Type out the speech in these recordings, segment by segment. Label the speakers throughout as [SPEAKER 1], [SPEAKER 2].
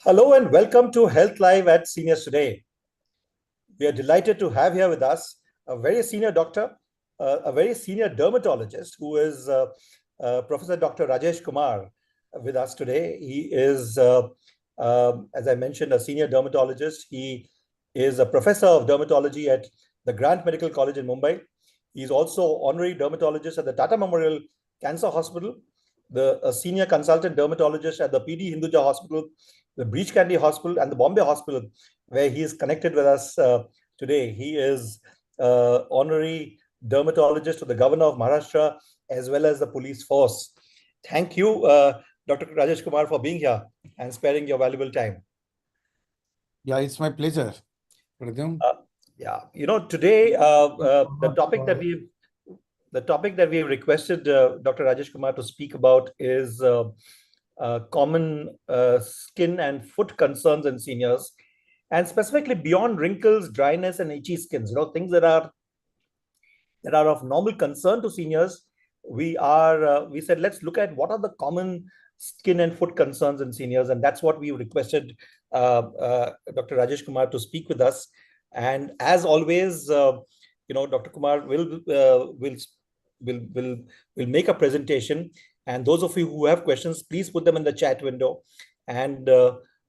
[SPEAKER 1] Hello and welcome to Health Live at Seniors Today. We are delighted to have here with us a very senior doctor, a very senior dermatologist who is Professor Dr. Rajesh Kumar with us today. He is, as I mentioned, a senior dermatologist. He is a professor of dermatology at the Grant Medical College in Mumbai. He's also honorary dermatologist at the Tata Memorial Cancer Hospital, the senior consultant dermatologist at the PD Hinduja Hospital, the Breach Candy Hospital, and the Bombay Hospital, where he is connected with us today. He is honorary dermatologist to the governor of Maharashtra as well as the police force. Thank you, Dr. Rajesh Kumar, for being here and sparing your valuable time.
[SPEAKER 2] Yeah, it's my pleasure.
[SPEAKER 1] Yeah, today the topic that we requested Dr. Rajesh Kumar to speak about is common skin and foot concerns in seniors, and specifically beyond wrinkles, dryness, and itchy skins. Things that are of normal concern to seniors. We said let's look at what are the common skin and foot concerns in seniors, and that's what we requested Dr. Rajesh Kumar to speak with us. And as always, Dr. Kumar will make a presentation, and those of you who have questions, please put them in the chat window, and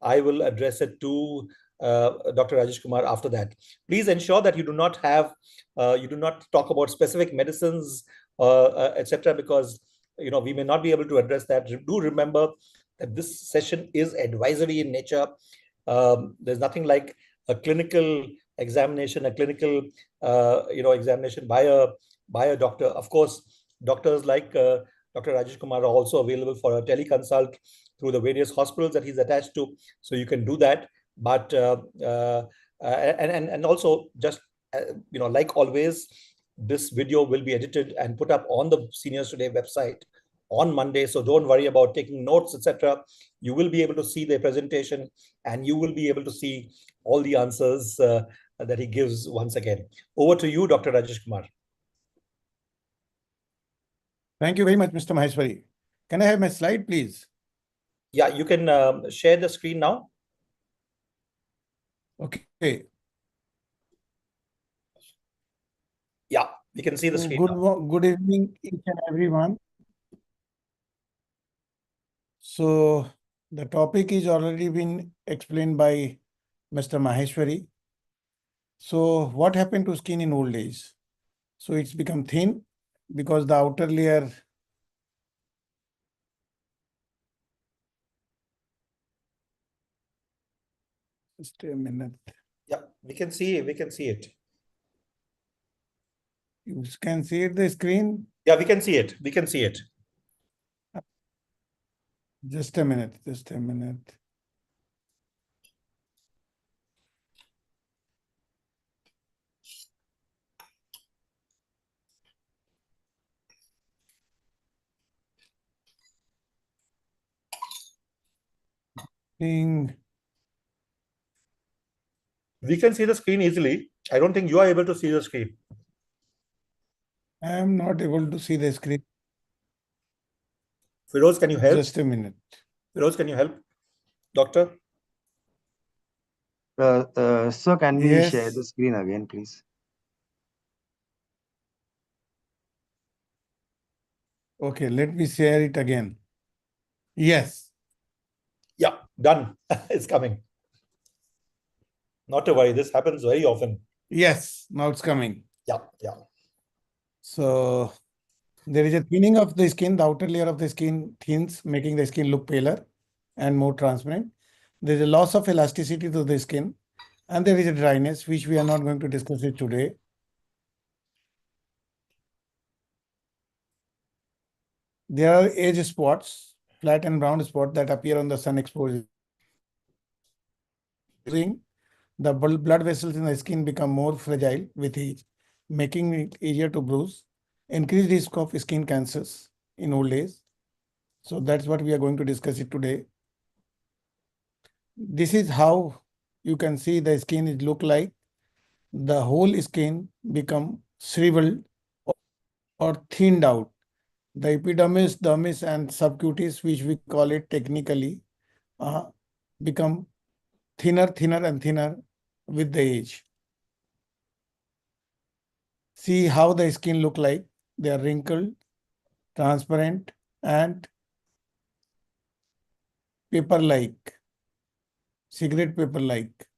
[SPEAKER 1] I will address it to Dr. Rajesh Kumar after that. Please ensure that you do not talk about specific medicines, etc., because we may not be able to address that. Do remember that this session is advisory in nature. There's nothing like a clinical examination, a clinical examination by a doctor. Of course, doctors like Dr. Rajesh Kumar are also available for a teleconsult through the various hospitals that he's attached to, so you can do that. But and also, just like always, this video will be edited and put up on the Seniors Today website on Monday. So don't worry about taking notes, etc. You will be able to see the presentation, and you will be able to see all the answers that he gives once again. Over to you, Dr. Rajesh Kumar.
[SPEAKER 2] Thank you very much, Mr. Maheshwari. Can I have my slide, please?
[SPEAKER 1] Yeah, you can share the screen now.
[SPEAKER 2] Okay.
[SPEAKER 1] Yeah, we can see the screen
[SPEAKER 2] Good evening, each and everyone. So the topic is already been explained by Mr. Maheshwari. So what happened to skin in old age? So it's become thin because the outer layer. Just a minute.
[SPEAKER 1] Yeah, we can see it.
[SPEAKER 2] You can see it, the screen?
[SPEAKER 1] Yeah, we can see it.
[SPEAKER 2] Just a minute.
[SPEAKER 1] We can see the screen easily. I don't think you are able to see the screen.
[SPEAKER 2] I am not able to see the screen.
[SPEAKER 1] Firoz, can you help?
[SPEAKER 2] Just a minute.
[SPEAKER 1] Firoz, can you help? Doctor?
[SPEAKER 3] Sir, can we
[SPEAKER 2] Yes.
[SPEAKER 3] share the screen again, please?
[SPEAKER 2] Okay, let me share it again. Yes.
[SPEAKER 1] Yeah, done. It's coming. Not to worry, this happens very often.
[SPEAKER 2] Yes, now it's coming.
[SPEAKER 1] Yeah.
[SPEAKER 2] So there is a thinning of the skin, the outer layer of the skin thins, making the skin look paler and more transparent. There is a loss of elasticity to the skin, and there is a dryness, which we are not going to discuss it today. There are age spots, flat and brown spots that appear on the sun exposure. The blood vessels in the skin become more fragile with age, making it easier to bruise, increased risk of skin cancers in old age. So that's what we are going to discuss it today. This is how you can see the skin is look like. The whole skin become shriveled or thinned out. The epidermis, dermis, and subcutis, which we call it technically, become thinner and thinner with the age. See how the skin look like. They are wrinkled, transparent, and paper-like, cigarette paper-like.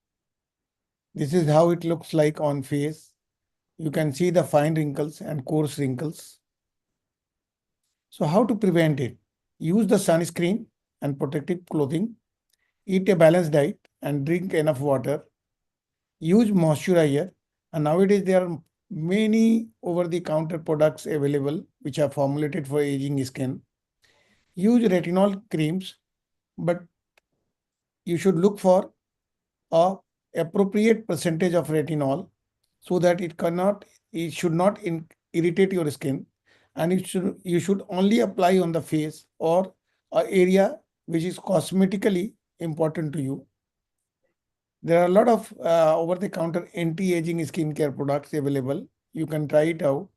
[SPEAKER 2] This is how it looks like on face. You can see the fine wrinkles and coarse wrinkles. So how to prevent it? Use the sunscreen and protective clothing. Eat a balanced diet and drink enough water. Use moisturizer. And nowadays there are many over-the-counter products available which are formulated for aging skin. Use retinol creams, but you should look for a appropriate percentage of retinol so that it should not irritate your skin, and you should only apply on the face or a area which is cosmetically important to you. There are a lot of over-the-counter anti-aging skincare products available. You can try it out.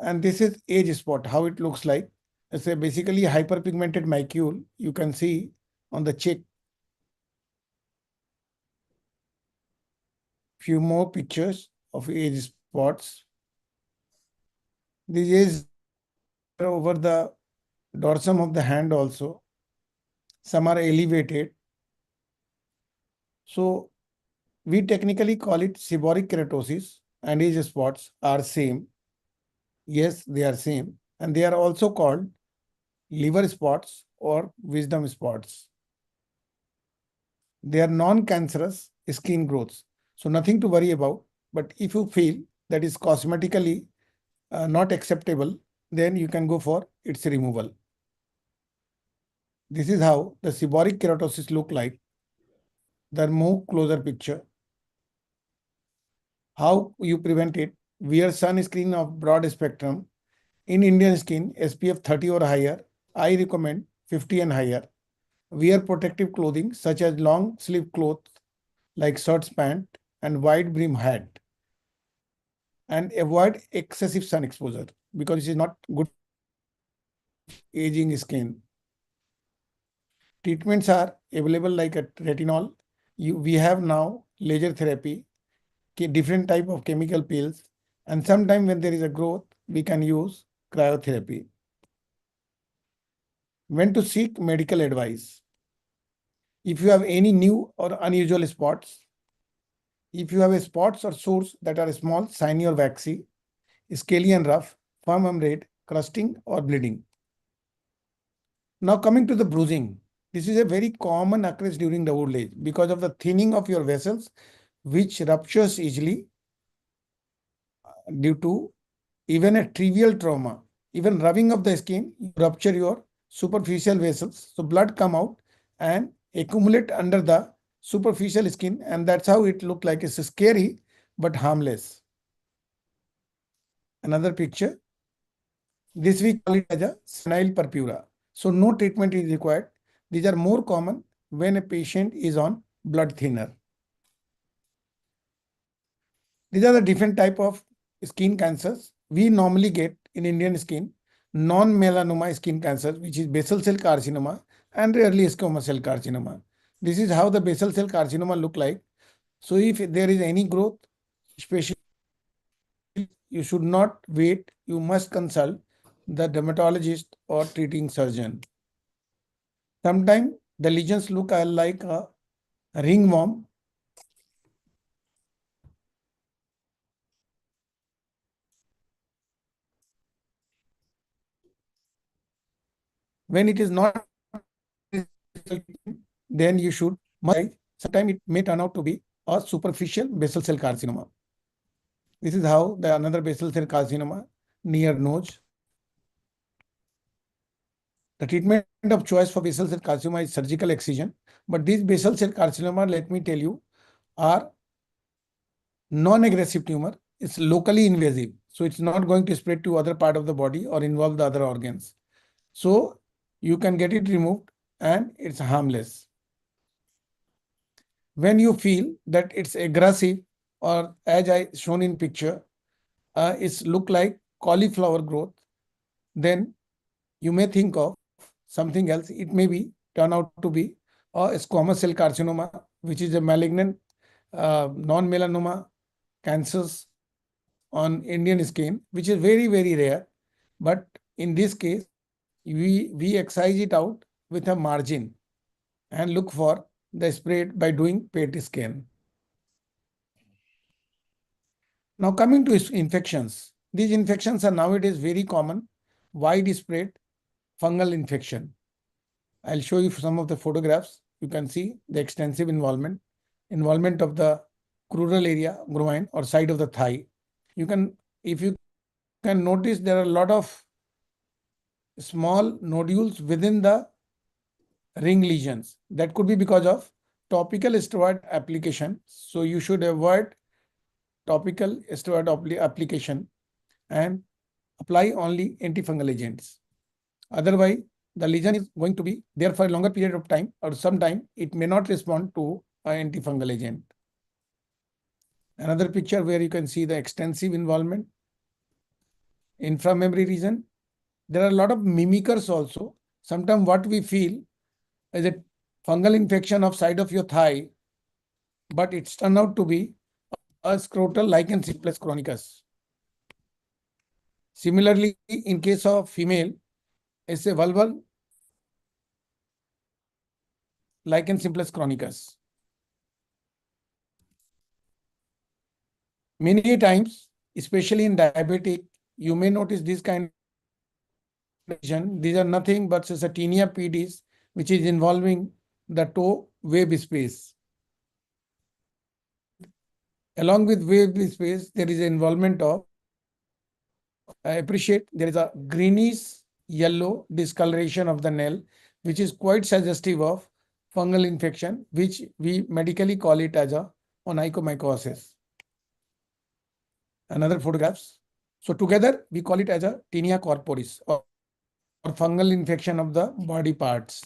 [SPEAKER 2] And this is age spot, how it looks like. It's a basically hyperpigmented macule. You can see on the cheek. Few more pictures of age spots. These age spots are there over the dorsum of the hand also. Some are elevated. So we technically call it seborrheic keratosis, and age spots are same. Yes, they are same. And they are also called liver spots or wisdom spots. They are non-cancerous skin growths. So nothing to worry about. But if you feel that is cosmetically not acceptable, then you can go for its removal. This is how the seborrheic keratosis look like. The more closer picture. How you prevent it? Wear sunscreen of broad spectrum. In Indian skin, SPF 30 or higher. I recommend 50 and higher. Wear protective clothing such as long sleeve clothes like shirts, pant, and wide brim hat. And avoid excessive sun exposure because it is not good for aging skin. Treatments are available like a retinol. We have now laser therapy, different type of chemical peels, and sometime when there is a growth, we can use cryotherapy. When to seek medical advice? If you have any new or unusual spots, if you have a spots or sores that are small, shiny or waxy, scaly and rough, firm and red, crusting or bleeding. Now coming to the bruising. This is a very common occurrence during the old age because of the thinning of your vessels, which ruptures easily due to even a trivial trauma. Even rubbing of the skin, you rupture your superficial vessels. So blood come out and accumulate under the superficial skin, and that's how it look like. It's scary but harmless. Another picture. This we call it as a senile purpura. So no treatment is required. These are more common when a patient is on blood thinner. These are the different type of skin cancers we normally get in Indian skin. Non-melanoma skin cancer, which is basal cell carcinoma, and rarely squamous cell carcinoma. This is how the basal cell carcinoma look like. So if there is any growth, especially you should not wait. You must consult the dermatologist or treating surgeon. Sometimes the lesions look like a ringworm. When it is not, then you should. Sometimes it may turn out to be a superficial basal cell carcinoma. This is how the another basal cell carcinoma near nose. The treatment of choice for basal cell carcinoma is surgical excision, but these basal cell carcinoma, let me tell you, are non-aggressive tumor. It's locally invasive, so it's not going to spread to other part of the body or involve the other organs. So you can get it removed and it's harmless. When you feel that it's aggressive, or as I shown in picture, it's look like cauliflower growth, then you may think of something else. It may be turn out to be a squamous cell carcinoma, which is a malignant non-melanoma cancers on Indian skin, which is very, very rare. But in this case, we excise it out with a margin and look for the spread by doing PET scan. Now coming to infections. These infections are nowadays very common, widespread fungal infection. I'll show you some of the photographs. You can see the extensive involvement of the crural area, groin or side of the thigh. If you can notice, there are a lot of small nodules within the ring lesions. That could be because of topical steroid application. So you should avoid topical steroid application and apply only antifungal agents. Otherwise, the lesion is going to be there for a longer period of time, or sometime it may not respond to an antifungal agent. Another picture where you can see the extensive involvement, inframammary region. There are a lot of mimickers also. Sometimes what we feel is a fungal infection of side of your thigh, but it's turned out to be a scrotal lichen simplex chronicus. Similarly, in case of female, it's a vulval lichen simplex chronicus. Many times, especially in diabetic, you may notice this kind of lesion. These are nothing but Cystinia pedis, which is involving the toe web space. Along with web space, there is an involvement of, I appreciate, there is a greenish yellow discoloration of the nail, which is quite suggestive of fungal infection, which we medically call it as a onychomycosis. Another photographs. So together we call it as a tinea corporis or fungal infection of the body parts.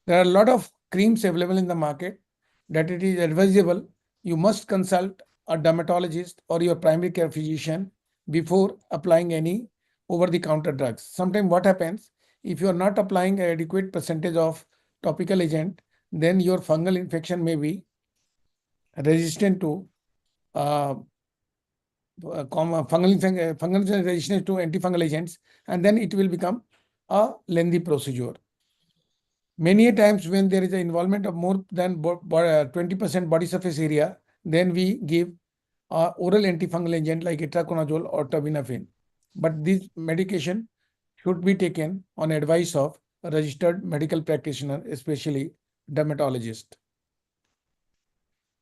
[SPEAKER 2] There are a lot of creams available in the market that it is advisable you must consult a dermatologist or your primary care physician before applying any over-the-counter drugs. Sometimes what happens, if you are not applying an adequate percentage of topical agent, then your fungal infection may be resistant to fungal resistance to antifungal agents, and then it will become a lengthy procedure. Many times when there is an involvement of more than 20% body surface area, then we give oral antifungal agent like itraconazole or terbinafine. But this medication should be taken on advice of a registered medical practitioner, especially dermatologist.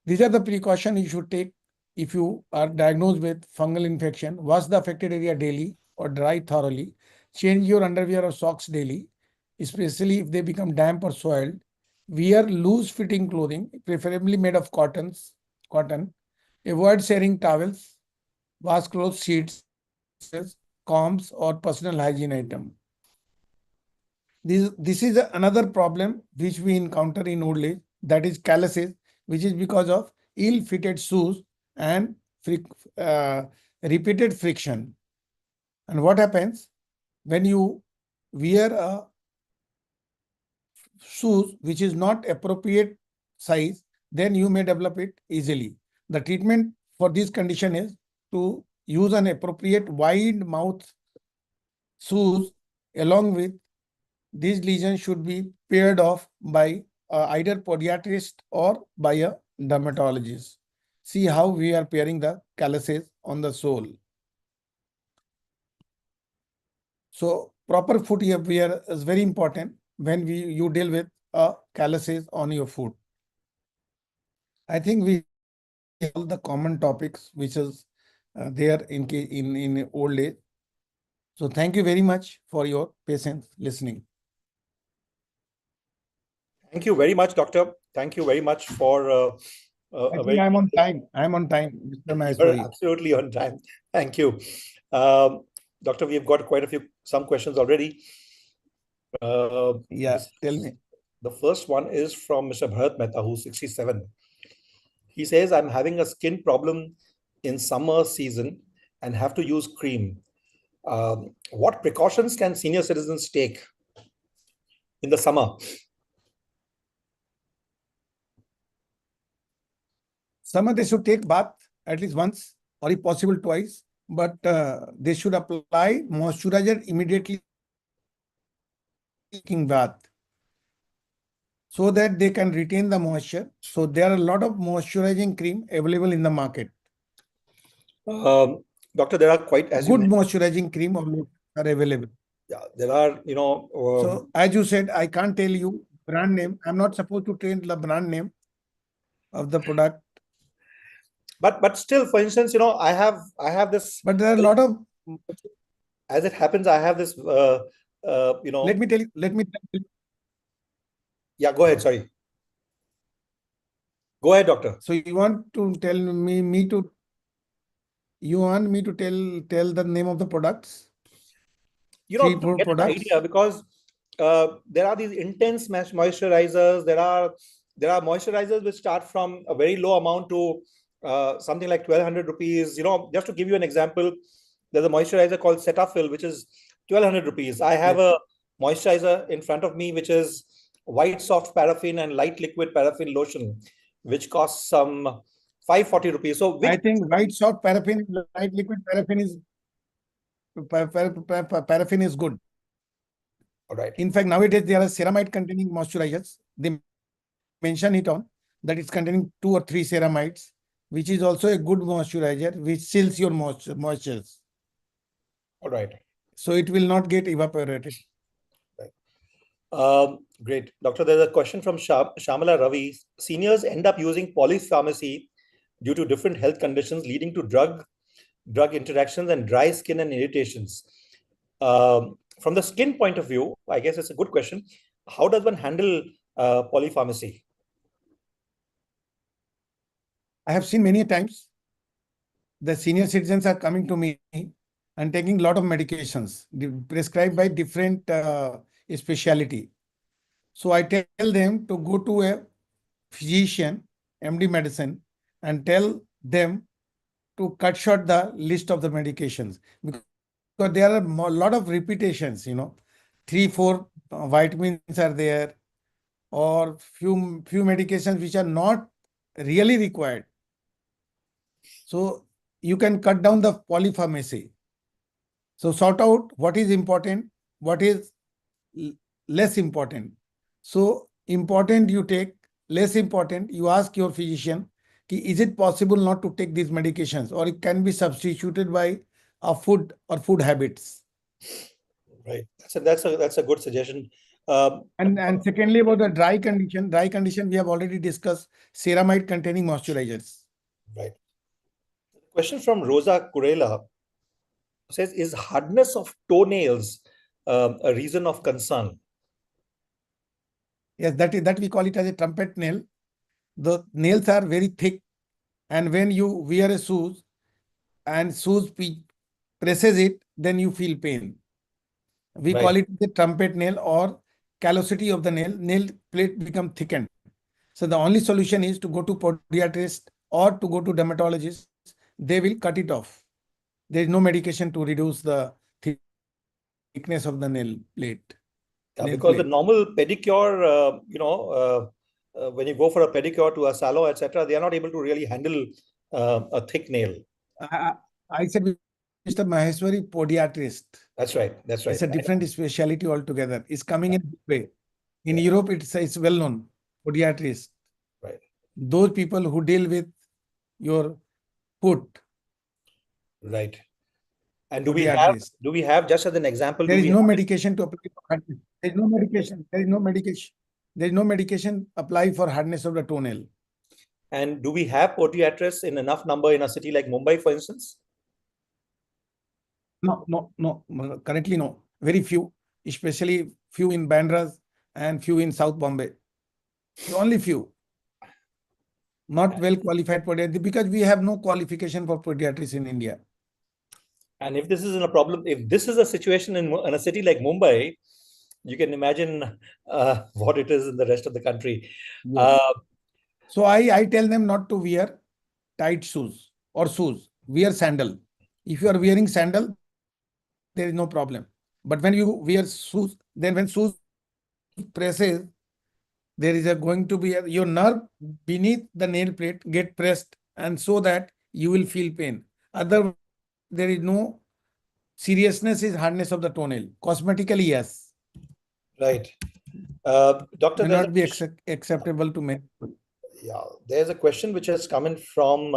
[SPEAKER 2] These are the precautions you should take if you are diagnosed with fungal infection. Wash the affected area daily or dry thoroughly. Change your underwear or socks daily, especially if they become damp or soiled. Wear loose-fitting clothing, preferably made of cotton. Avoid sharing towels, washcloths, sheets, combs, or personal hygiene item. This is another problem which we encounter in old age, that is calluses, which is because of ill-fitted shoes and repeated friction. And what happens when you wear a shoes which is not appropriate size, then you may develop it easily. The treatment for this condition is to use an appropriate wide mouth shoes. Along with these lesions should be paired off by either podiatrist or by a dermatologist. See how we are pairing the calluses on the sole. So proper footwear is very important when you deal with calluses on your foot. I think we have all the common topics which is there in old age. So thank you very much for your patience listening.
[SPEAKER 1] Thank you very much, Doctor. Thank you very much for
[SPEAKER 2] I think I'm on time. I'm on time, Mr.
[SPEAKER 1] You're
[SPEAKER 2] Maheshwari.
[SPEAKER 1] absolutely on time. Thank you. Doctor, we've got some questions already.
[SPEAKER 2] Yeah, tell me.
[SPEAKER 1] The first one is from Mr. Bharat Mehta, who's 67. He says, I'm having a skin problem in summer season and have to use cream. What precautions can senior citizens take? in the summer?
[SPEAKER 2] Summer, they should take bath at least once or if possible twice, but they should apply moisturizer immediately taking bath so that they can retain the moisture. So there are a lot of moisturizing cream available in the market.
[SPEAKER 1] Doctor, there are quite, as you
[SPEAKER 2] Good
[SPEAKER 1] mentioned,
[SPEAKER 2] moisturizing cream are available.
[SPEAKER 1] yeah, there are,
[SPEAKER 2] So as you said, I can't tell you brand name. I'm not supposed to tell the brand name of the product.
[SPEAKER 1] but still, for instance, I have this,
[SPEAKER 2] But there are a lot of,
[SPEAKER 1] as it happens, I have this,
[SPEAKER 2] let me tell you,
[SPEAKER 1] yeah, go ahead, sorry. Go ahead, doctor.
[SPEAKER 2] so you want to tell you want me to tell the name of the products? Three,
[SPEAKER 1] To
[SPEAKER 2] four
[SPEAKER 1] get an
[SPEAKER 2] products.
[SPEAKER 1] idea, because there are these intense moisturizers. There are moisturizers which start from a very low amount to something like 1,200 rupees. Just to give you an example, there's a moisturizer called Cetaphil, which is 1,200 rupees. I have
[SPEAKER 2] Yes.
[SPEAKER 1] a moisturizer in front of me, which is white soft paraffin and light liquid paraffin lotion, which costs some 540 rupees. So which,
[SPEAKER 2] I think white soft paraffin, light liquid paraffin is good.
[SPEAKER 1] all right,
[SPEAKER 2] In fact, nowadays there are ceramide containing moisturizers. They mention it on that it's containing 2 or 3 ceramides, which is also a good moisturizer, which seals your moistures.
[SPEAKER 1] all right.
[SPEAKER 2] So it will not get evaporated.
[SPEAKER 1] Great. Doctor, there's a question from Shamala Ravi. Seniors end up using polypharmacy due to different health conditions, leading to drug interactions and dry skin and irritations. From the skin point of view, I guess it's a good question. How does one handle polypharmacy?
[SPEAKER 2] I have seen many times the senior citizens are coming to me and taking a lot of medications prescribed by different speciality. So I tell them to go to a physician, MD medicine, and tell them to cut short the list of the medications because there are a lot of repetitions, 3, 4 vitamins are there or few medications which are not really required. So you can cut down the polypharmacy. So sort out what is important, what is less important. So important you take, less important you ask your physician, is it possible not to take these medications or it can be substituted by a food or food habits.
[SPEAKER 1] Right. That's a good suggestion.
[SPEAKER 2] And secondly, about the dry condition, we have already discussed ceramide containing moisturizers.
[SPEAKER 1] Right. Question from Rosa Kurela says, is hardness of toenails a reason of concern?
[SPEAKER 2] Yes, that we call it as a trumpet nail. The nails are very thick, and when you wear a shoes and shoes presses it, then you feel pain. We call it the trumpet nail or callosity of the nail plate become thickened. So the only solution is to go to podiatrist or to go to dermatologist. They will cut it off. There is no medication to reduce the thickness of the nail plate.
[SPEAKER 1] Yeah, because the normal pedicure, when you go for a pedicure to a salon, etc., they are not able to really handle a thick nail.
[SPEAKER 2] I said, Mr. Maheshwari, podiatrist.
[SPEAKER 1] That's right. That's right.
[SPEAKER 2] It's a different speciality altogether. It's coming in this way. In
[SPEAKER 1] Yeah.
[SPEAKER 2] Europe, it's well known. Podiatrist.
[SPEAKER 1] Right.
[SPEAKER 2] Those people who deal with your foot.
[SPEAKER 1] Right. And do we
[SPEAKER 2] Podiatrist.
[SPEAKER 1] have just as an example?
[SPEAKER 2] There
[SPEAKER 1] do
[SPEAKER 2] is
[SPEAKER 1] we
[SPEAKER 2] no
[SPEAKER 1] have
[SPEAKER 2] medication to apply for hardness. There is no medication. There is no medication. There is no medication apply for hardness of the toenail.
[SPEAKER 1] And do we have podiatrists in enough number in a city like Mumbai, for instance?
[SPEAKER 2] No. Currently, no. Very few, especially few in Bandras and few in South Bombay. Only few. Not well qualified podiatrists because we have no qualification for podiatrists in India.
[SPEAKER 1] And if this isn't a problem, if this is a situation in a city like Mumbai, you can imagine what it is in the rest of the country.
[SPEAKER 2] Yes. So I tell them not to wear tight shoes or shoes. Wear sandal. If you are wearing sandal, there is no problem. But when you wear shoes, then when shoes presses, there is going to be your nerve beneath the nail plate get pressed, and so that you will feel pain. Otherwise, there is no seriousness is hardness of the toenail. Cosmetically, yes.
[SPEAKER 1] Right. Doctor,
[SPEAKER 2] May not be acceptable to many people.
[SPEAKER 1] yeah, there's a question which has come in from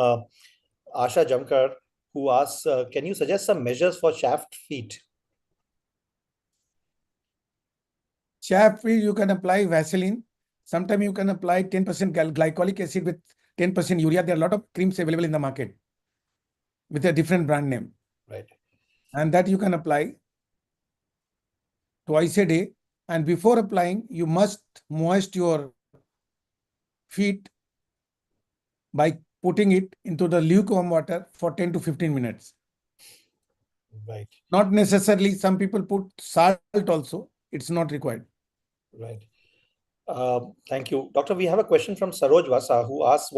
[SPEAKER 1] Asha Jamkar, who asks, can you suggest some measures for shaft feet?
[SPEAKER 2] Chafe feet, you can apply Vaseline. Sometimes you can apply 10% glycolic acid with 10% urea. There are a lot of creams available in the market with a different brand name.
[SPEAKER 1] Right.
[SPEAKER 2] And that you can apply twice a day. And before applying, you must moist your feet by putting it into the lukewarm water for 10 to 15 minutes.
[SPEAKER 1] Right.
[SPEAKER 2] Not necessarily, some people put salt also. It's not required.
[SPEAKER 1] Right. Thank you. Doctor, we have a question from Saroj Vasa, who asks,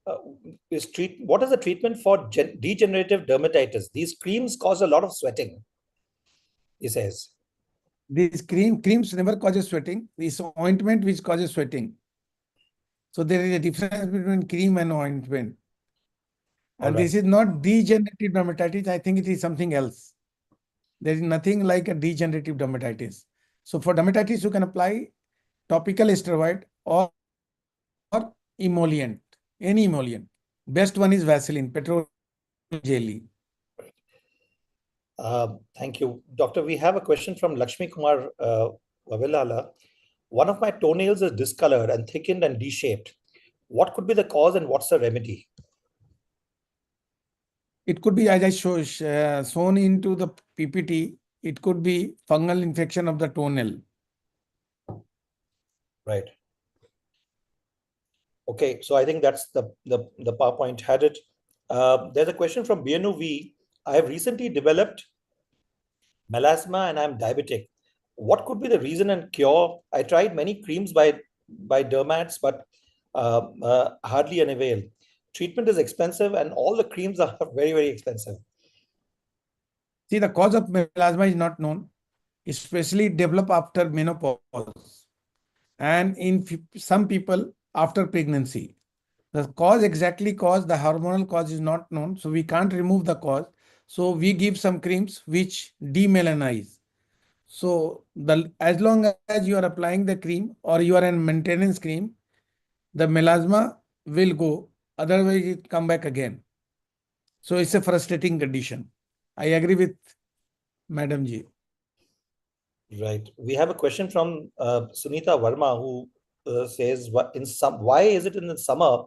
[SPEAKER 1] uh, what is the treatment for degenerative dermatitis? These creams cause a lot of sweating, he says.
[SPEAKER 2] These creams never causes sweating. This ointment which causes sweating. So there is a difference between cream and ointment. And this is not degenerative dermatitis. I think it is something else. There is nothing like a degenerative dermatitis. So for dermatitis, you can apply topical steroid or emollient, any emollient. Best one is Vaseline, petrol jelly.
[SPEAKER 1] Thank you. Doctor, we have a question from Lakshmi Kumar Vavilala. One of my toenails is discolored and thickened and D-shaped. What could be the cause and what's the remedy?
[SPEAKER 2] It could be, as I shown into the PPT, it could be fungal infection of the toenail.
[SPEAKER 1] Right. Okay, so I think that's the PowerPoint had it. There's a question from BNU V. I have recently developed melasma and I'm diabetic. What could be the reason and cure? I tried many creams by dermats, but hardly an avail. Treatment is expensive and all the creams are very, very expensive.
[SPEAKER 2] See, the cause of melasma is not known, especially develop after menopause and in some people after pregnancy. The cause exactly cause, the hormonal cause is not known, so we can't remove the cause. So we give some creams which demelanize. So as long as you are applying the cream or you are in maintenance cream, the melasma will go. Otherwise, it come back again. So it's a frustrating condition. I agree with Madam Ji.
[SPEAKER 1] Right. We have a question from Sunita Verma, who says, why is it in the summer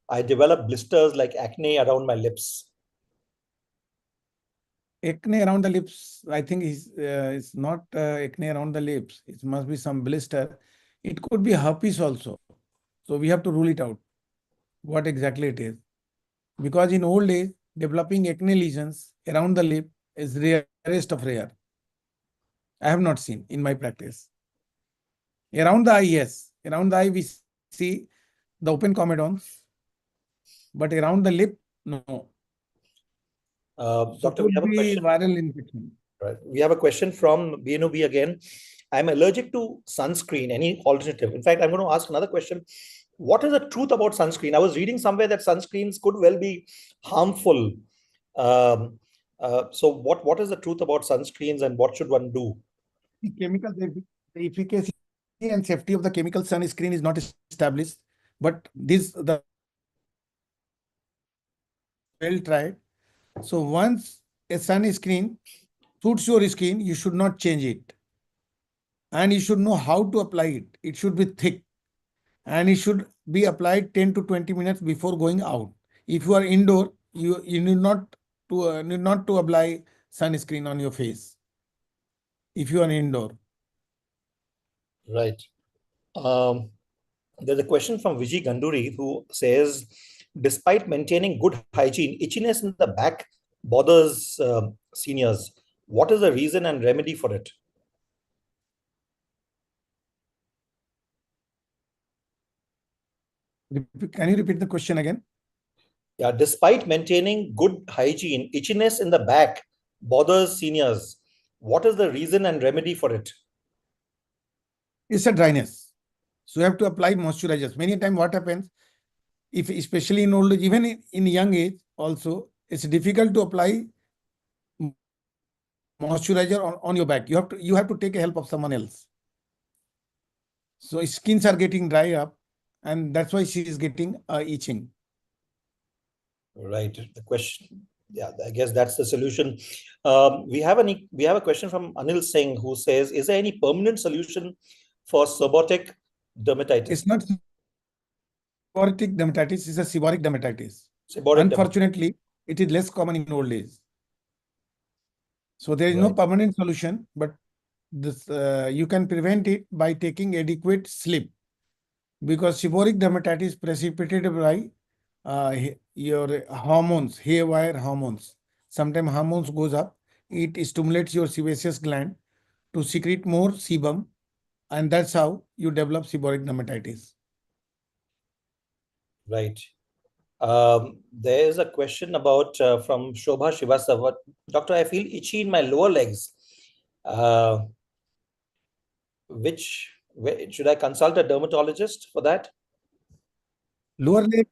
[SPEAKER 1] I develop blisters like acne around my lips?
[SPEAKER 2] Acne around the lips, I think it's not acne around the lips. It must be some blister. It could be herpes also. So we have to rule it out, what exactly it is. Because in old age, developing acne lesions around the lip is rarest of rare. I have not seen in my practice. Around the eye, yes. Around the eye, we see the open comedones. But around the lip, no. So
[SPEAKER 1] Doctor, we have a question.
[SPEAKER 2] Viral infection.
[SPEAKER 1] Right. We have a question from BNOB again. I'm allergic to sunscreen. Any alternative? In fact, I'm going to ask another question. What is the truth about sunscreen? I was reading somewhere that sunscreens could well be harmful. So what is the truth about sunscreens and what should one do?
[SPEAKER 2] The chemical, the efficacy and safety of the chemical sunscreen is not established, but the well tried. So once a sunscreen suits your skin, you should not change it. And you should know how to apply it. It should be thick and it should be applied 10 to 20 minutes before going out. If you are indoor, you need not to apply sunscreen on your face if you are indoor.
[SPEAKER 1] Right. There's a question from Vijay Ganduri who says, despite maintaining good hygiene, itchiness in the back bothers seniors. What is the reason and remedy for it?
[SPEAKER 2] Can you repeat the question again?
[SPEAKER 1] Yeah, despite maintaining good hygiene, itchiness in the back bothers seniors. What is the reason and remedy for it?
[SPEAKER 2] It's a dryness. So you have to apply moisturizers. Many times what happens, if especially in old age, even in young age also, it's difficult to apply moisturizer on your back. You have to take a help of someone else. So skins are getting dry up, and that's why she is getting itching.
[SPEAKER 1] Right. The question, yeah, I guess that's the solution. We have a question from Anil Singh who says, "Is there any permanent solution for seborrheic dermatitis?"
[SPEAKER 2] It's not seborrheic dermatitis, it's a seborrheic dermatitis.
[SPEAKER 1] Seborrheic dermatitis.
[SPEAKER 2] Unfortunately, it is less common in old age. So there is no
[SPEAKER 1] Right.
[SPEAKER 2] permanent solution, but this you can prevent it by taking adequate sleep, because seborrheic dermatitis precipitated by your hormones, haywire hormones. Sometimes hormones goes up. It stimulates your sebaceous gland to secrete more sebum, and that's how you develop seborrheic dermatitis.
[SPEAKER 1] Right. There's a question about from Shobha Srivastava. Doctor, I feel itchy in my lower legs. Uh, should I consult a dermatologist for that?
[SPEAKER 2] Lower leg,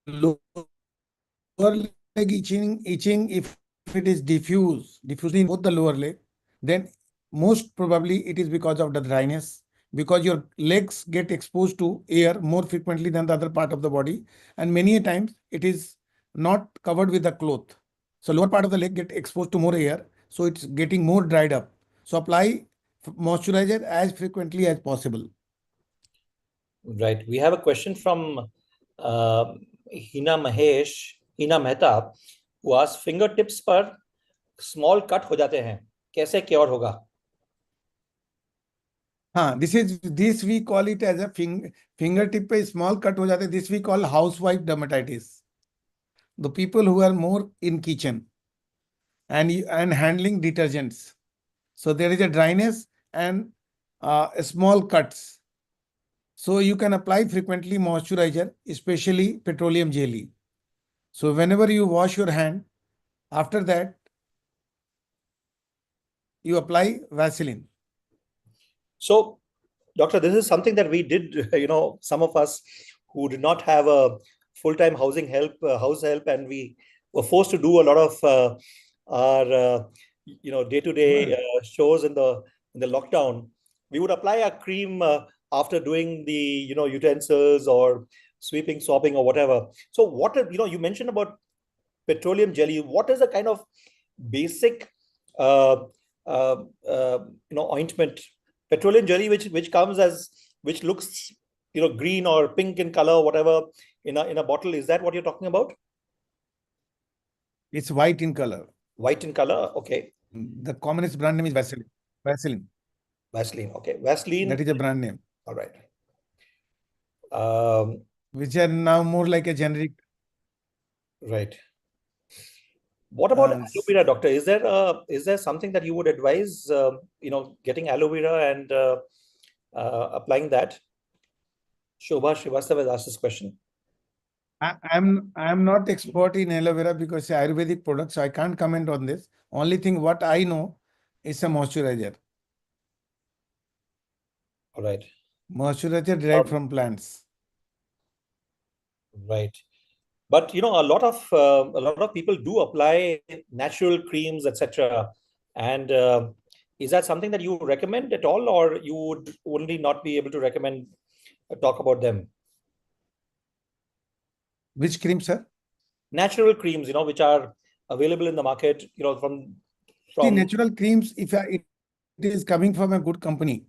[SPEAKER 2] lower leg itching, if it is diffusing both the lower leg, then most probably it is because of the dryness, because your legs get exposed to air more frequently than the other part of the body, and many a times it is not covered with the cloth. So lower part of the leg get exposed to more air, so it's getting more dried up. So apply moisturizer as frequently as possible.
[SPEAKER 1] Right. We have a question from uh, Hina Mehta, who asks, fingertips पर small cut हो जाते हैं, कैसे cure होगा?
[SPEAKER 2] हाँ, this we call it as a fingertip पे small cut हो जाते हैं. This we call housewife dermatitis. The people who are more in kitchen and handling detergents. So there is a dryness and small cuts. So you can apply frequently moisturizer, especially petroleum jelly. So whenever you wash your hand, after that you apply Vaseline.
[SPEAKER 1] So, Doctor, this is something that we did, some of us who did not have a full-time house help, and we were forced to do a lot of our, day-to-day shows in the lockdown. We would apply a cream after doing the, utensils or sweeping, swapping, or whatever. So, you mentioned about petroleum jelly. What is the kind of basic, uh, uh, ointment, petroleum jelly, which comes as, which looks, green or pink in color, whatever, in a bottle? Is that what you're talking about?
[SPEAKER 2] It's white in color.
[SPEAKER 1] White in color. Okay.
[SPEAKER 2] The commonest brand name is Vaseline. Vaseline.
[SPEAKER 1] Vaseline. Okay. Vaseline.
[SPEAKER 2] That is a brand name.
[SPEAKER 1] All right.
[SPEAKER 2] Which are now more like a generic.
[SPEAKER 1] Right. What about aloe vera, doctor? Is there something that you would advise? Getting aloe vera and applying that. Shobha Srivastava has asked this question.
[SPEAKER 2] I'm not expert in aloe vera because it's Ayurvedic product, so I can't comment on this. Only thing what I know is a moisturizer.
[SPEAKER 1] All right.
[SPEAKER 2] Moisturizer derived from plants.
[SPEAKER 1] Right. But a lot of people do apply natural creams, etc. And is that something that you recommend at all, or you would only not be able to recommend talk about them?
[SPEAKER 2] Which cream, sir?
[SPEAKER 1] Natural creams, which are available in the market,
[SPEAKER 2] See, natural creams, if it is coming from a good company,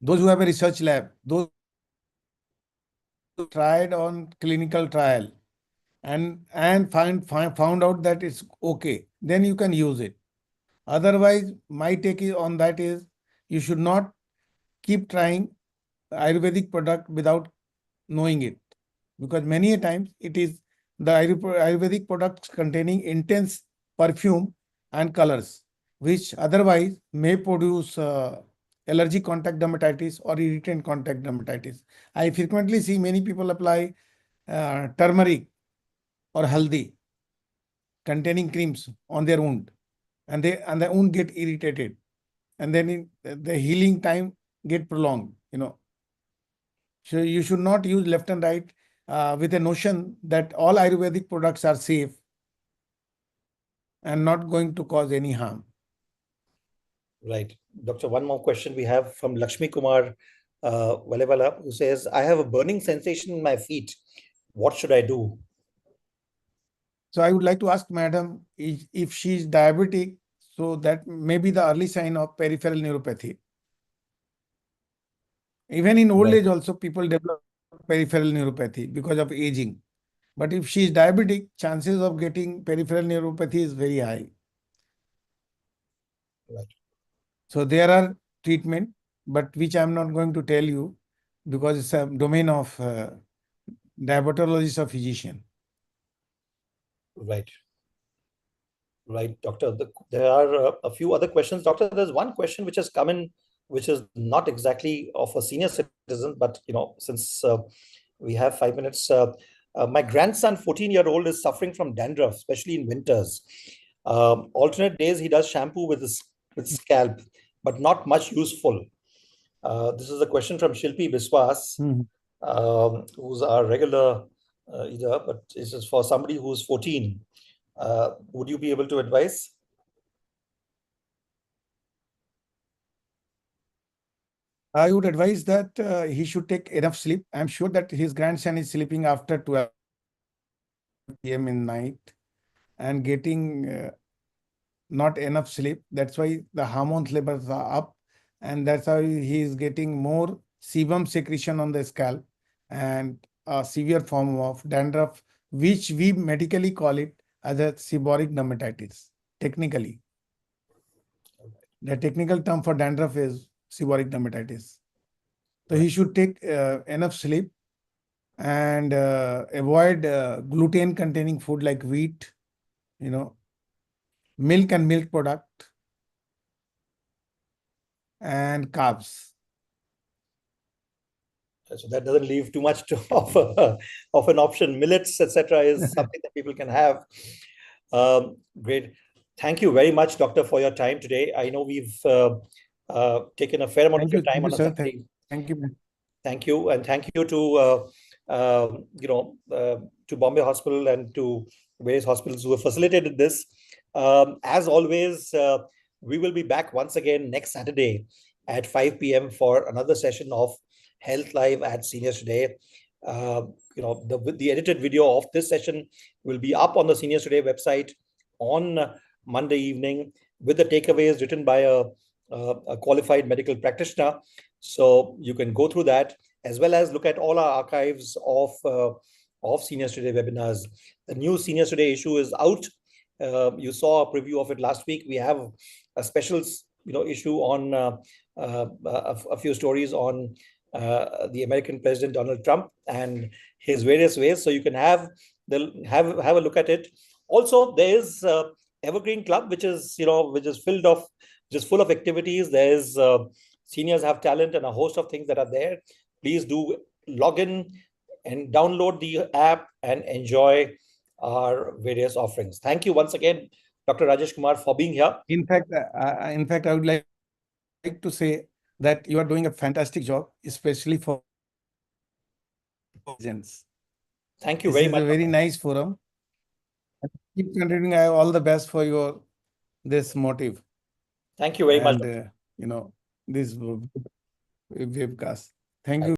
[SPEAKER 2] those who have a research lab, those tried on clinical trial and found out that it's okay, then you can use it. Otherwise, my take on that is you should not keep trying Ayurvedic product without knowing it, because many a times it is the Ayurvedic products containing intense perfume and colors, which otherwise may produce allergic contact dermatitis or irritant contact dermatitis. I frequently see many people apply turmeric or haldi containing creams on their wound, and the wound get irritated, and then the healing time get prolonged, So you should not use left and right with a notion that all Ayurvedic products are safe and not going to cause any harm.
[SPEAKER 1] Right. Doctor, one more question we have from Lakshmi Kumar Valevala, who says, I have a burning sensation in my feet. What should I do?
[SPEAKER 2] So I would like to ask Madam if she is diabetic, so that may be the early sign of peripheral neuropathy. Even in old
[SPEAKER 1] Right.
[SPEAKER 2] age also, people develop peripheral neuropathy because of aging. But if she is diabetic, chances of getting peripheral neuropathy is very high.
[SPEAKER 1] Right.
[SPEAKER 2] So there are treatment, but which I'm not going to tell you because it's a domain of diabetologist or physician.
[SPEAKER 1] Right. Right, Doctor. There are a few other questions. Doctor, there's one question which has come in, which is not exactly of a senior citizen, but since we have 5 minutes, my grandson, 14-year-old, is suffering from dandruff, especially in winters. Alternate days he does shampoo with his scalp, but not much useful. This is a question from Shilpi Biswas, who's our regular either, but this is for somebody who's 14. Would you be able to advise?
[SPEAKER 2] I would advise that he should take enough sleep. I'm sure that his grandson is sleeping after 12 p.m. in night and getting not enough sleep. That's why the hormones levels are up, and that's how he is getting more sebum secretion on the scalp and a severe form of dandruff, which we medically call it as a seborrheic dermatitis. Technically, the technical term for dandruff is seborrheic dermatitis. So he should take enough sleep and avoid gluten-containing food like wheat, milk and milk product, and carbs.
[SPEAKER 1] So that doesn't leave too much to of an option. Millets, etc., is something that people can have. Great. Thank you very much, Doctor, for your time today. I know we've taken a fair amount of your time
[SPEAKER 2] Thank
[SPEAKER 1] on
[SPEAKER 2] you,
[SPEAKER 1] a
[SPEAKER 2] sir.
[SPEAKER 1] Saturday.
[SPEAKER 2] Thank you.
[SPEAKER 1] Thank you, and thank you to Bombay Hospital and to various hospitals who have facilitated this. As always, we will be back once again next Saturday at 5 p.m. for another session of Health Live at Seniors Today. The edited video of this session will be up on the Seniors Today website on Monday evening with the takeaways written by a qualified medical practitioner. So you can go through that as well as look at all our archives of Seniors Today webinars. The new Seniors Today issue is out. You saw a preview of it last week. We have a special issue on a few stories on the American President Donald Trump and his various ways. So you can have a look at it. Also, there is Evergreen Club, which is full of activities. There's Seniors Have Talent and a host of things that are there. Please do log in and download the app and enjoy our various offerings. Thank you once again, Dr. Rajesh Kumar, for being here.
[SPEAKER 2] In fact, I would like to say that you are doing a fantastic job, especially for agents.
[SPEAKER 1] Thank you
[SPEAKER 2] This
[SPEAKER 1] very
[SPEAKER 2] is
[SPEAKER 1] much.
[SPEAKER 2] a very nice forum. Keep continuing. I have all the best for your this motive.
[SPEAKER 1] Thank you very much.
[SPEAKER 2] And this webcast. Thank you.